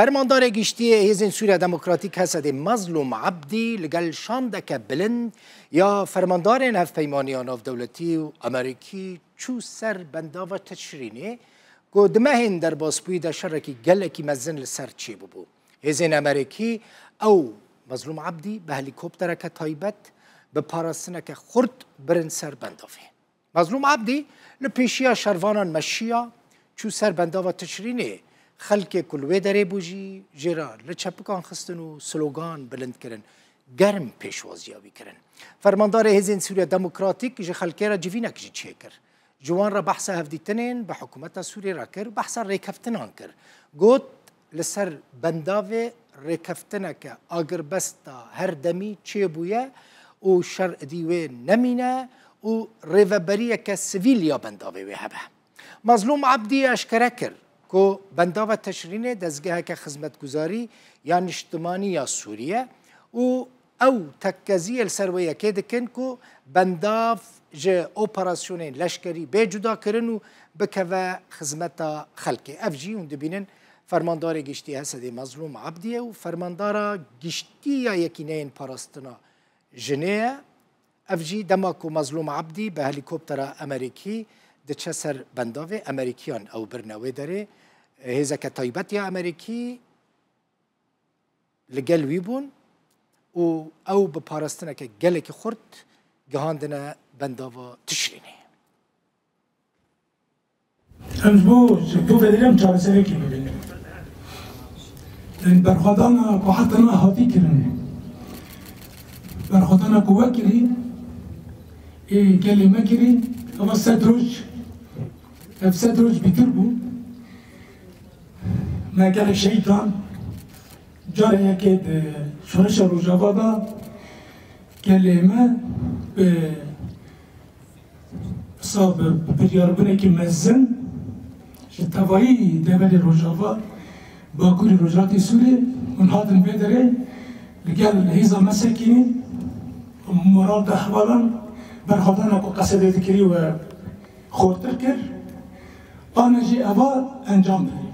فرماندار گشتی هیزن سوریا دموکراتیک هست مظلوم عبدی لگل شاندک بلند یا فرماندار هفپیمانیان آف دولتی و امریکی چو سر بنداو تشرینه گو دمهن در باسپوی در شرکی گلکی مزن لسر چی ببو هیزن امریکی او مظلوم عبدی به هلیکوپتر که تایبت به پاراستنه که خورد برن سر بندافه مظلوم عبدی لپیشیا شروانان مشیا چو سر بنداو تشرینه خلک کلوه داره بوجی جرا لچپکان خستن و سلوگان بلند کرن گرم پیشوازیابی کرن فرماندار هیزن سوریا دموکراتیک جه خلکی را جوینک جی چه کر جوان را بحث هفدیتنین به حکومت سوری را کر بحث ریکفتنان کر گوت لسر بنداوه ریکفتنه که اگر بستا هر دمی چه بویه و شر دیوه نمینه و ریوبریه که سویلیا بنداوه وی هبه مظلوم عبدی اشکره کر که بنداو تشرین دزگاه که خدمتگزاری یا نشتمانی یا سوریه و او تکزی السرویه که دکن که بنداو جه اپراسیون لشکری به جدا کرن و بکوه خدمت خلقی افجی اون دبینن فرماندار گشتی هست مظلوم عبدیه و فرماندار گشتی یا یکینین پاراستنا جنیه افجی دماکو مظلوم عبدی به هلیکوپتر امریکی دچه سر بنداوه امریکیان او برنوه داره هزا که تایبت یا امریکی لگل ویبون و او بپارستنه که گلک خورد گهاندنه بنداوه تشرینه امز دو فدریم چاره سوی که ببینیم برخوادانا که حتی نه احاطی کرنه برخوادانا قوه کری کلمه کری اما 100 روز اف 100 روز بیتر بود ما قال الشيطان جرى يكيد شرش الرجابة كلمة صاب برياربنا كمزن التوائي دبل الرجابة باكل الرجات سوري ونهاد البدري قال هيزا مساكين مراد أحوالا برخدانا قصد ذكري وخورتر كر أنا جي أبا أنجام